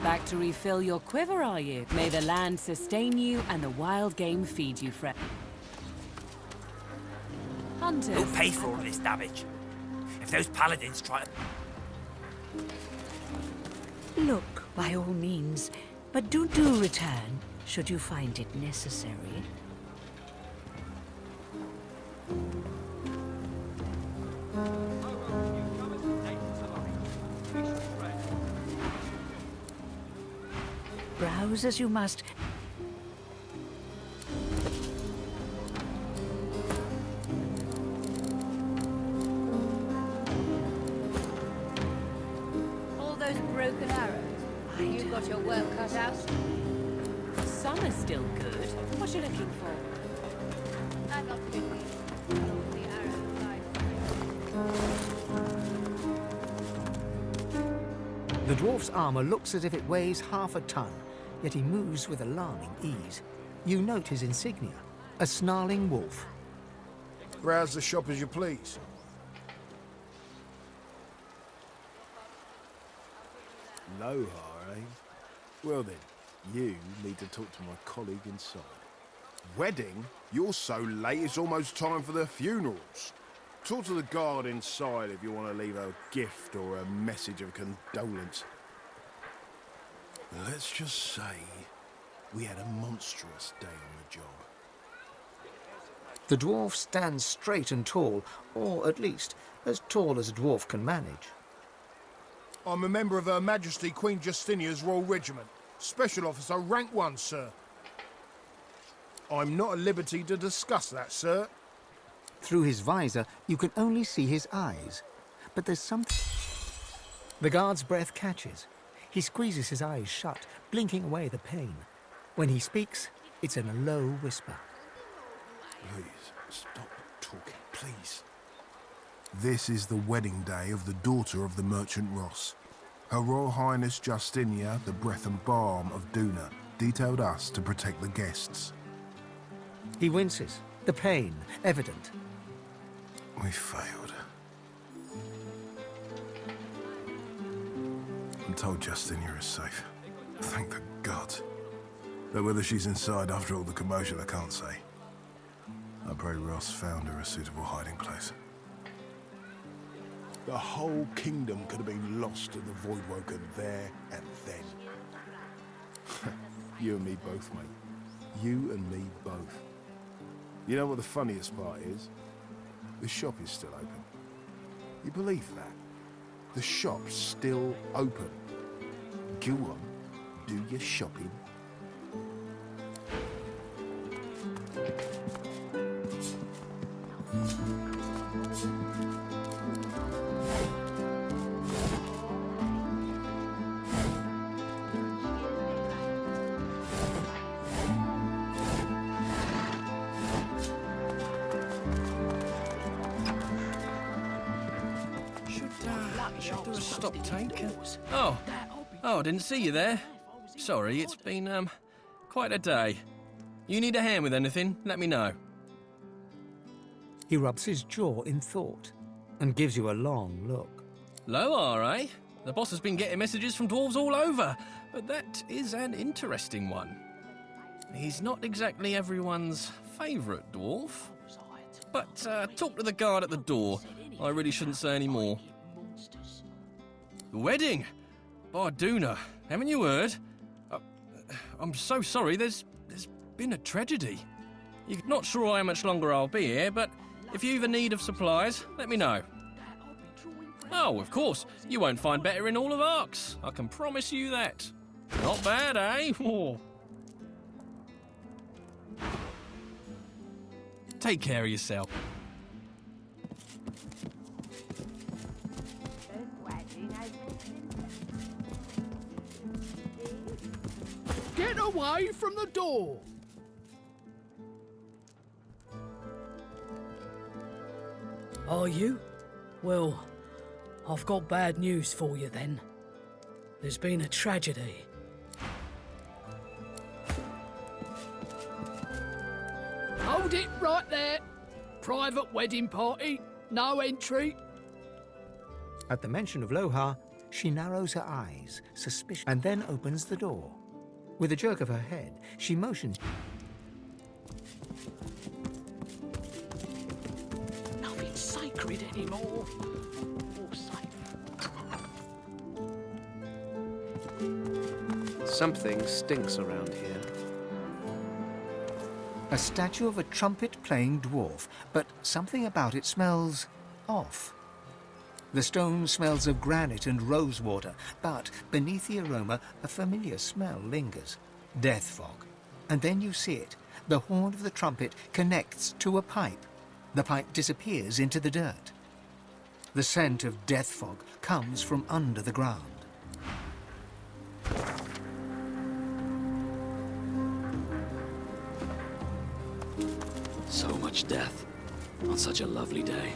Back to refill your quiver, are you? May the land sustain you and the wild game feed you, friend. Hunters. Who'll pay for all this damage? If those paladins try to... Look, by all means, but do return, should you find it necessary. Browse as you must. All those broken arrows. You got your work cut out. Some are still good. What you looking for? I'm not particularly. The arrow flies. The dwarf's armor looks as if it weighs half a ton, yet he moves with alarming ease. You note his insignia, a snarling wolf. Browse the shop as you please. Lohar, eh? Well then, you need to talk to my colleague inside. Wedding? You're so late it's almost time for the funerals. Talk to the guard inside if you want to leave a gift or a message of condolence. Let's just say we had a monstrous day on the job. The dwarf stands straight and tall, or at least as tall as a dwarf can manage. I'm a member of Her Majesty Queen Justinia's Royal Regiment. Special Officer, rank 1, sir. I'm not at liberty to discuss that, sir. Through his visor, you can only see his eyes. But there's something... The guard's breath catches. He squeezes his eyes shut, blinking away the pain. When he speaks, it's in a low whisper. Please, stop talking, please. This is the wedding day of the daughter of the merchant Ros. Her Royal Highness Justinia, the breath and balm of Duna, detailed us to protect the guests. He winces, the pain evident. We failed. I'm told Justinia is safe. Thank the gods. But whether she's inside after all the commotion, I can't say. I pray Ross found her a suitable hiding place. The whole kingdom could have been lost to the Voidwoken there and then. You and me both, mate. You and me both. You know what the funniest part is? The shop is still open. You believe that? The shop's still open. Go on, do your shopping. Should do a stock take. Oh, didn't see you there. Sorry, it's been, quite a day. You need a hand with anything, let me know. He rubs his jaw in thought and gives you a long look. Lohar, eh? The boss has been getting messages from dwarves all over, but that is an interesting one. He's not exactly everyone's favourite dwarf. But talk to the guard at the door. I really shouldn't say any more. The wedding? By Duna, haven't you heard? I'm so sorry, there's been a tragedy. You're not sure how much longer I'll be here, but if you've a need of supplies, let me know. Oh, of course, you won't find better in all of Arx. I can promise you that. Not bad, eh? Oh. Take care of yourself. Get away from the door! Are you? Well, I've got bad news for you then. There's been a tragedy. Hold it right there. Private wedding party, no entry. At the mention of Lohar, She narrows her eyes, suspicious, and then opens the door. With a jerk of her head, she motions. Nothing sacred anymore. Or safe. Something stinks around here. A statue of a trumpet-playing dwarf, but something about it smells off. The stone smells of granite and rosewater, but beneath the aroma, a familiar smell lingers. Death fog. And then you see it. The horn of the trumpet connects to a pipe. The pipe disappears into the dirt. The scent of death fog comes from under the ground. So much death on such a lovely day.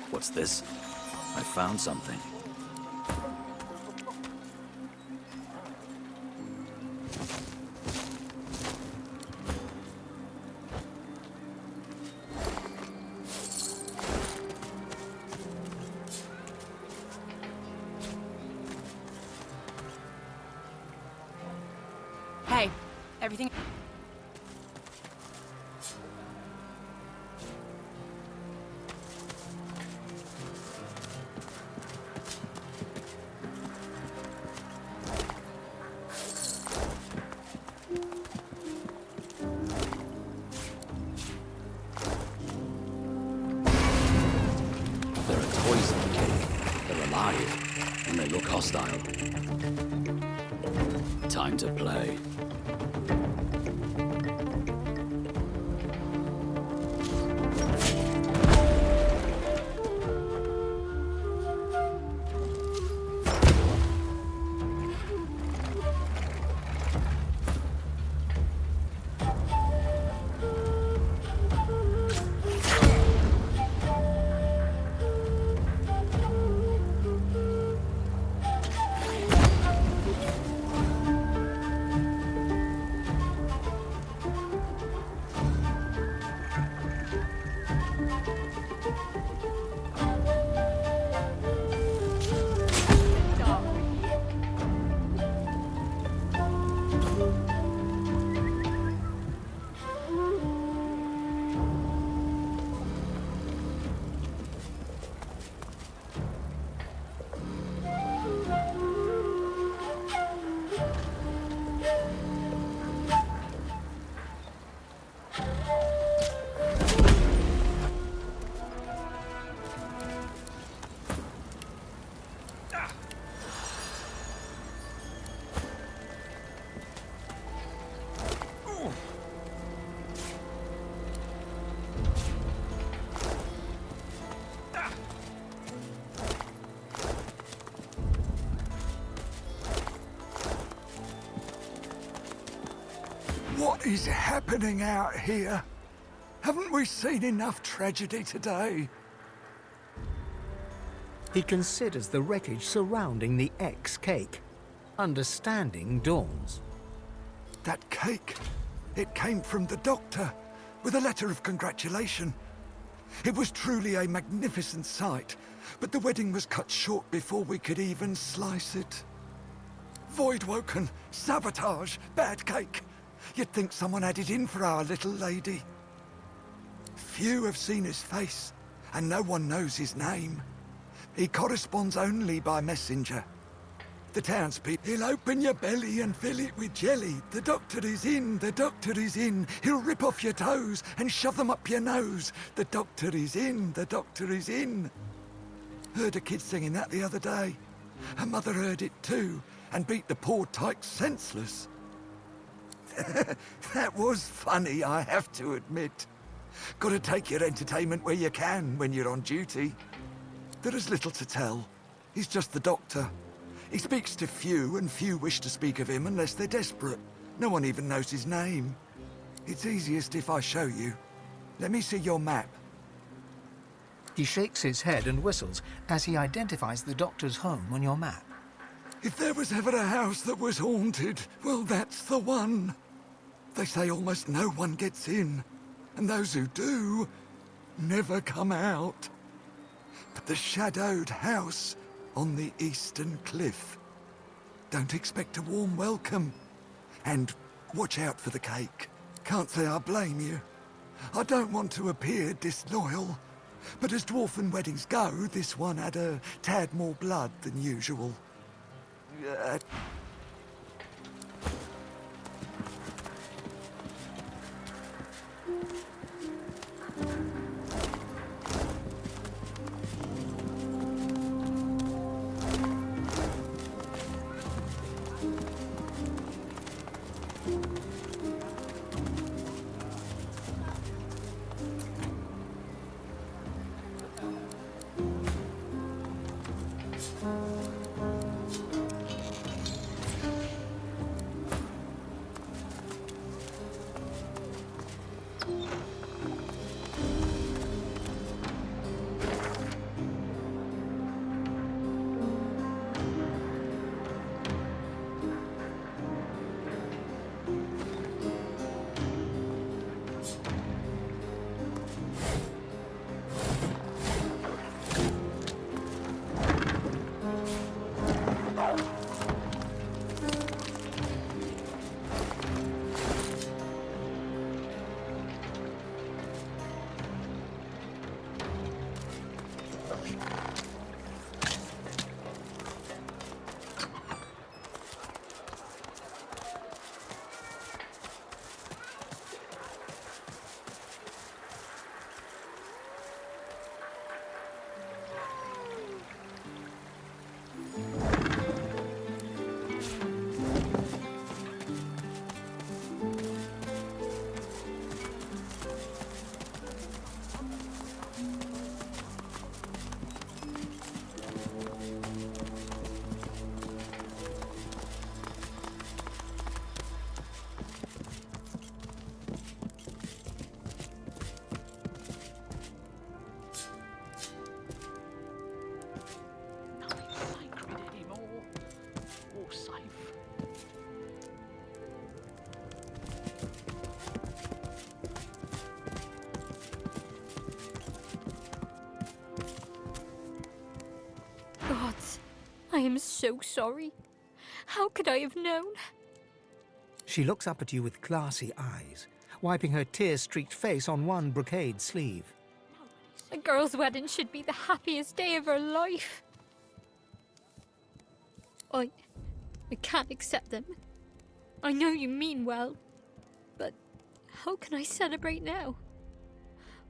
What's this? I found something. Hey, everything... There are toys in the cake. They're alive, and they look hostile. Time to play. What is happening out here? Haven't we seen enough tragedy today? He considers the wreckage surrounding the ex-cake. Understanding dawns. That cake, it came from the doctor, with a letter of congratulation. It was truly a magnificent sight, but the wedding was cut short before we could even slice it. Voidwoken, sabotage, bad cake. You'd think someone had it in for our little lady. Few have seen his face, and no one knows his name. He corresponds only by messenger. The townspeople, he'll open your belly and fill it with jelly. The doctor is in, the doctor is in. He'll rip off your toes and shove them up your nose. The doctor is in, the doctor is in. Heard a kid singing that the other day. Her mother heard it too, and beat the poor tyke senseless. That was funny, I have to admit. Gotta take your entertainment where you can when you're on duty. There is little to tell. He's just the doctor. He speaks to few, and few wish to speak of him unless they're desperate. No one even knows his name. It's easiest if I show you. Let me see your map. He shakes his head and whistles as he identifies the doctor's home on your map. If there was ever a house that was haunted, well, that's the one. They say almost no one gets in, and those who do never come out. But the shadowed house on the eastern cliff. Don't expect a warm welcome. And watch out for the cake. Can't say I blame you. I don't want to appear disloyal, but as dwarfen weddings go, this one had a tad more blood than usual. Gods, I am so sorry. How could I have known? She looks up at you with glassy eyes, wiping her tear-streaked face on one brocade sleeve. A girl's wedding should be the happiest day of her life. I can't accept them. I know you mean well, but how can I celebrate now?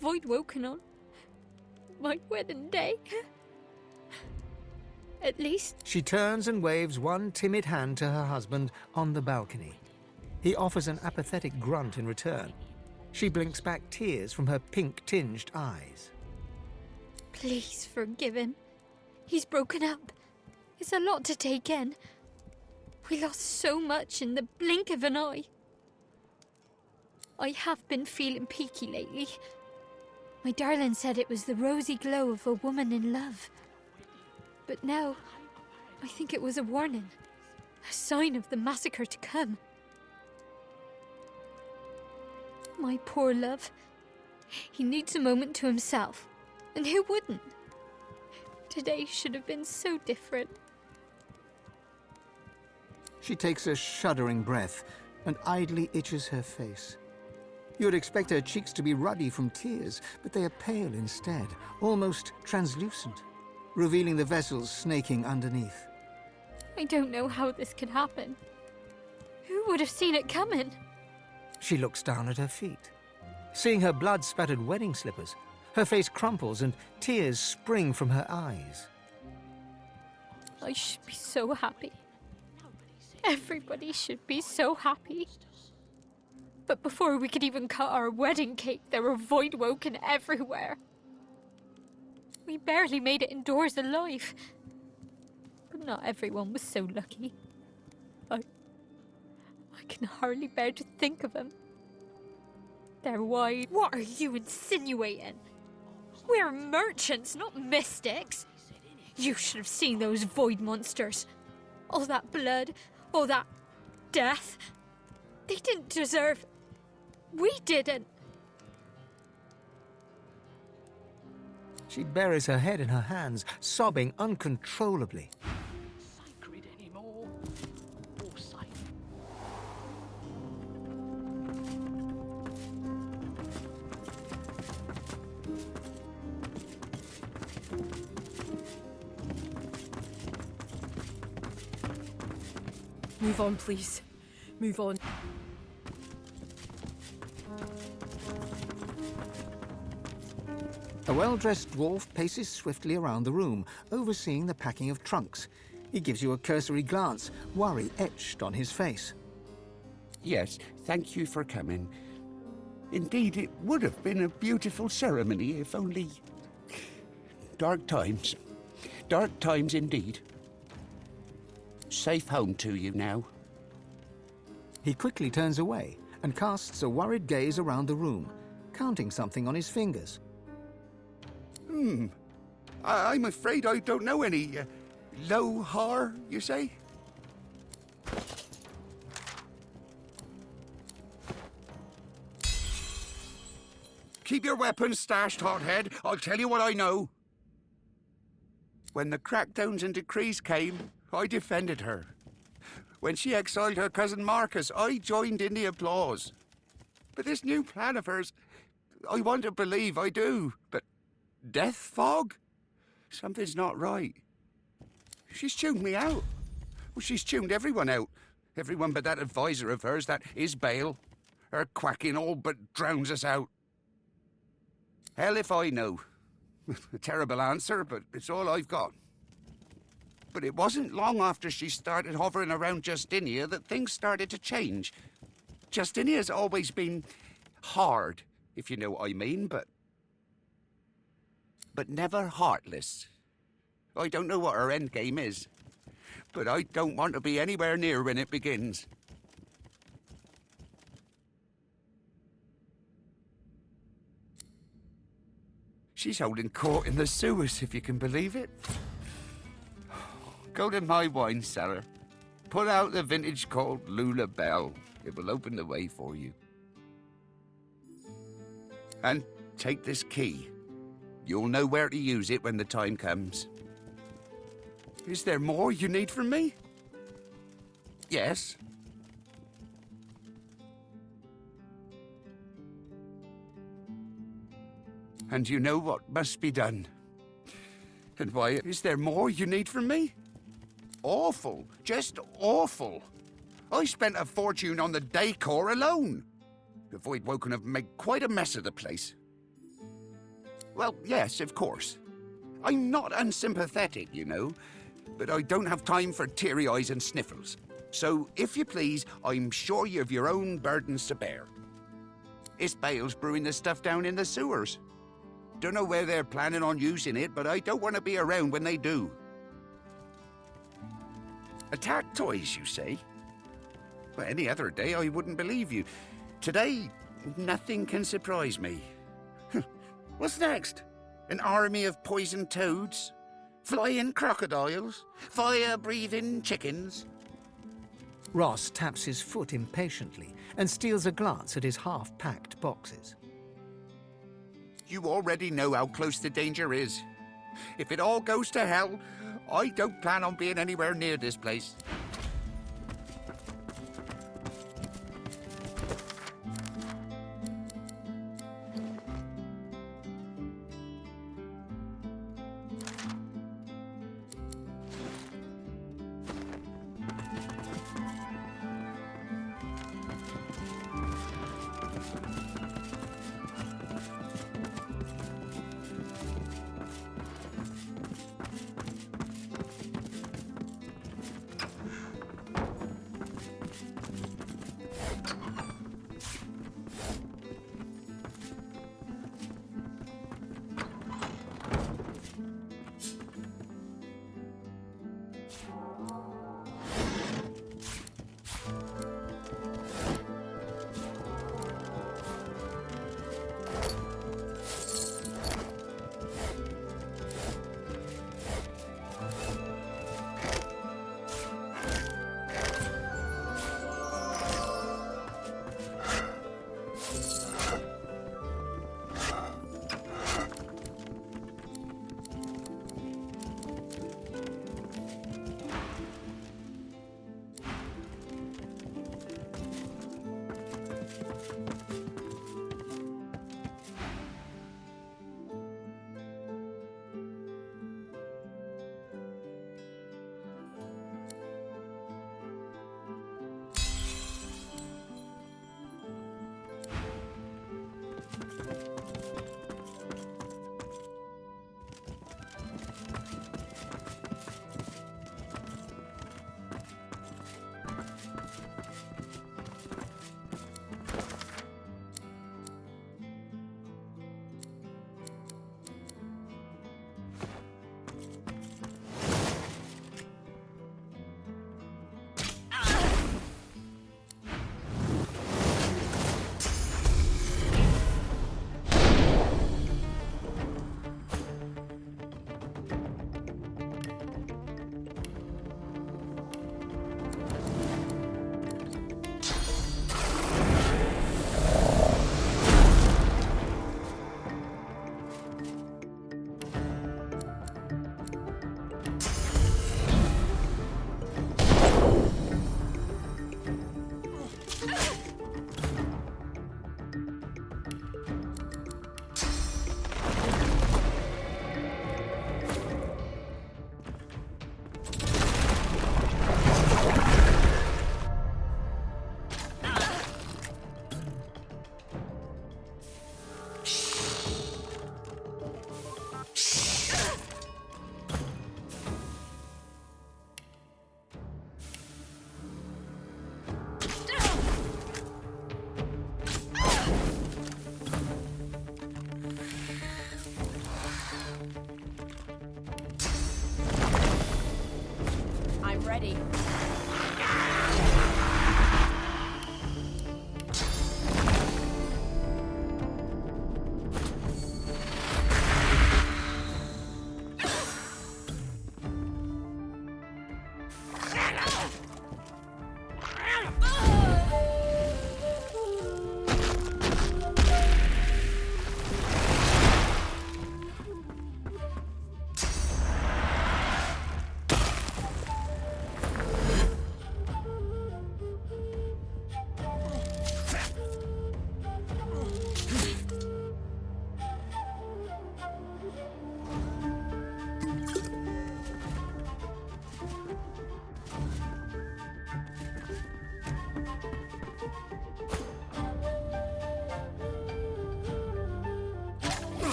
Void woken on my wedding day. At least... She turns and waves one timid hand to her husband on the balcony. He offers an apathetic grunt in return. She blinks back tears from her pink-tinged eyes. Please forgive him. He's broken up. It's a lot to take in. We lost so much in the blink of an eye. I have been feeling peaky lately. My darling said it was the rosy glow of a woman in love. But now, I think it was a warning. A sign of the massacre to come. My poor love. He needs a moment to himself. And who wouldn't? Today should have been so different. She takes a shuddering breath and idly itches her face. You would expect her cheeks to be ruddy from tears, but they are pale instead, almost translucent, revealing the vessels snaking underneath. I don't know how this could happen. Who would have seen it coming? She looks down at her feet. Seeing her blood-spattered wedding slippers, her face crumples and tears spring from her eyes. I should be so happy. Everybody should be so happy. But before we could even cut our wedding cake, there were void woken everywhere. We barely made it indoors alive. But not everyone was so lucky. I can hardly bear to think of them. They're wide. What are you insinuating? We're merchants, not mystics. You should have seen those void monsters. All that blood, all that death. They didn't deserve... We didn't. She buries her head in her hands, sobbing uncontrollably. Sacred anymore, or safe? Move on, please. Move on. A well-dressed dwarf paces swiftly around the room, overseeing the packing of trunks. He gives you a cursory glance, worry etched on his face. Yes, thank you for coming. Indeed, it would have been a beautiful ceremony if only... Dark times. Dark times indeed. Safe home to you now. He quickly turns away and casts a worried gaze around the room, counting something on his fingers. I'm afraid I don't know any Lohar, you say? Keep your weapons stashed, hothead. I'll tell you what I know. When the crackdowns and decrees came, I defended her. When she exiled her cousin Marcus, I joined in the applause. But this new plan of hers, I want to believe I do, but death fog? Something's not right. She's tuned me out. Well, she's tuned everyone out. Everyone but that advisor of hers, that Isbale. Her quacking all but drowns us out. Hell if I know. A terrible answer, but it's all I've got. But it wasn't long after she started hovering around Justinia that things started to change. Justinia's always been hard, if you know what I mean, but never heartless. I don't know what her endgame is, but I don't want to be anywhere near when it begins. She's holding court in the sewers, if you can believe it. Go to my wine cellar. Pull out the vintage called Lula Bell. It will open the way for you. And take this key. You'll know where to use it when the time comes. Is there more you need from me? Yes. And you know what must be done. And why, is there more you need from me? Awful. Just awful. I spent a fortune on the decor alone. The Void Woken have made quite a mess of the place. Well, yes, of course. I'm not unsympathetic, you know, but I don't have time for teary eyes and sniffles. So, if you please, I'm sure you have your own burdens to bear. Isbale's brewing the stuff down in the sewers. Don't know where they're planning on using it, but I don't want to be around when they do. Attack toys, you say? Well, any other day I wouldn't believe you. Today, Nothing can surprise me. What's next? An army of poisoned toads? Flying crocodiles? Fire-breathing chickens? Ross taps his foot impatiently and steals a glance at his half-packed boxes. You already know how close the danger is. If it all goes to hell, I don't plan on being anywhere near this place.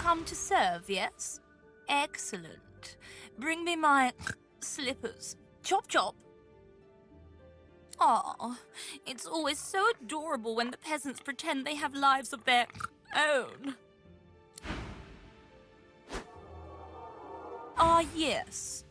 come to serve, yes? Excellent. Bring me my slippers. Chop chop. Aw, it's always so adorable when the peasants pretend they have lives of their own. Ah, yes.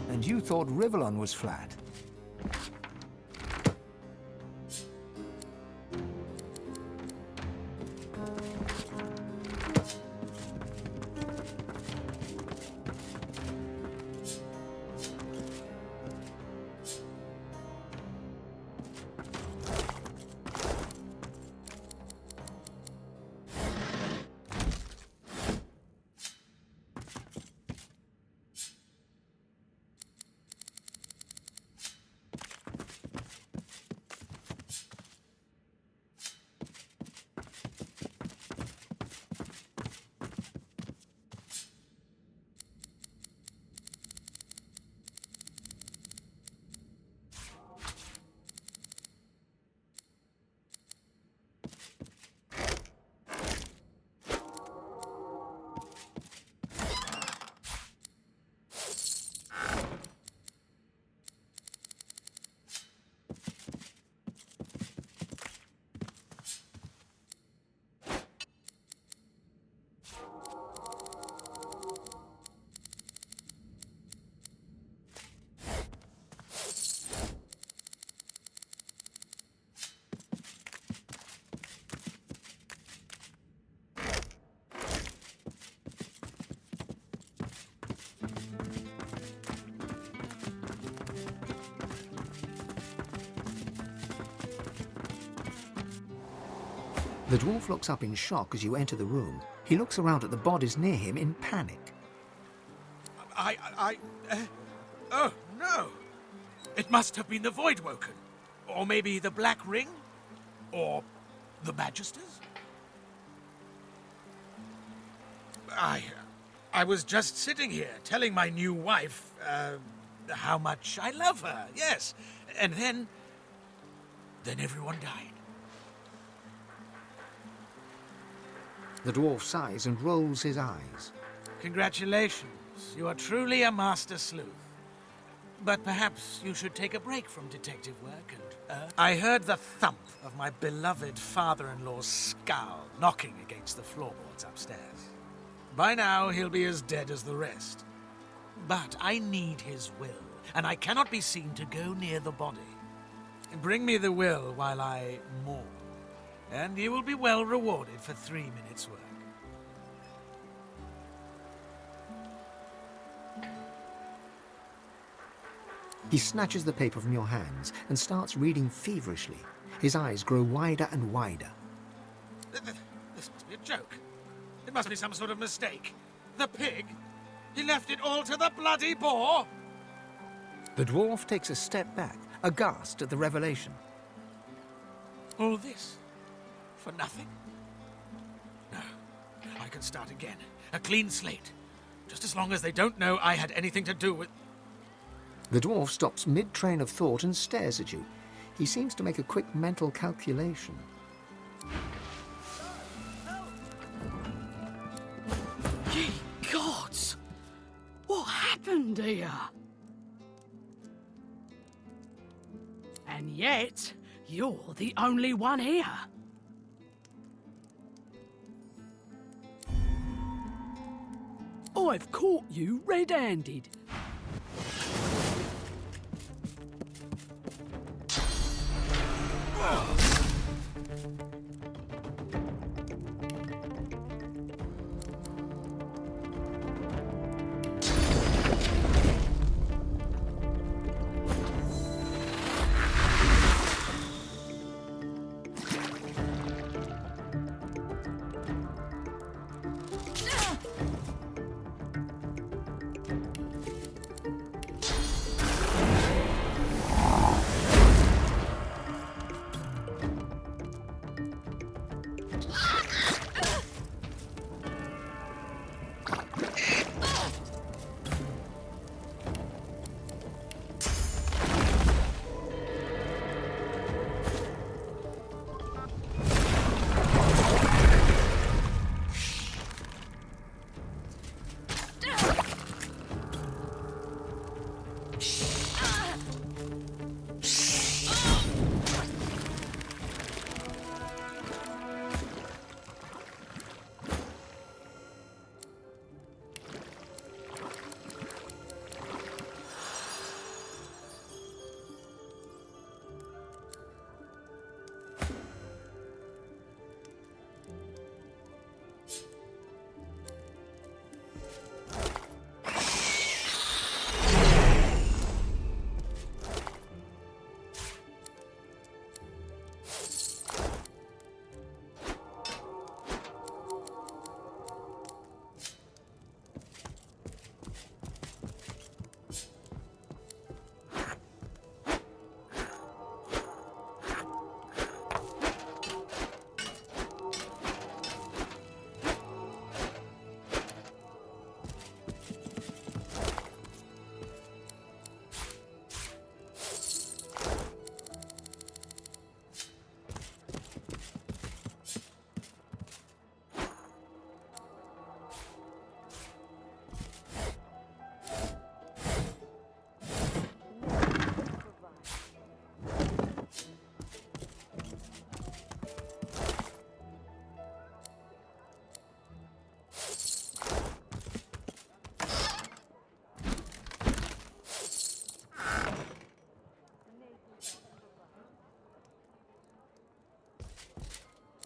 And you thought Rivellon was flat. The dwarf looks up in shock as you enter the room. He looks around at the bodies near him in panic. Oh, no! It must have been the Voidwoken. Or maybe the Black Ring? Or the Magisters? I was just sitting here telling my new wife, how much I love her, yes. And then everyone died. The dwarf sighs and rolls his eyes. Congratulations. You are truly a master sleuth. But perhaps you should take a break from detective work and... I heard the thump of my beloved father-in-law's skull knocking against the floorboards upstairs. By now, he'll be as dead as the rest. But I need his will, and I cannot be seen to go near the body. Bring me the will while I mourn, and you will be well rewarded for 3 minutes' work. He snatches the paper from your hands and starts reading feverishly. His eyes grow wider and wider. This must be a joke. It must be some sort of mistake. The pig? He left it all to the bloody boar? The dwarf takes a step back, aghast at the revelation. All this? For nothing? No. I can start again. A clean slate. Just as long as they don't know I had anything to do with... The dwarf stops mid-train of thought and stares at you. He seems to make a quick mental calculation. Ye gods! What happened here? And yet, you're the only one here. I've caught you red-handed.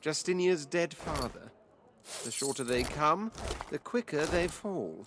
Justinia's dead father. The shorter they come, the quicker they fall.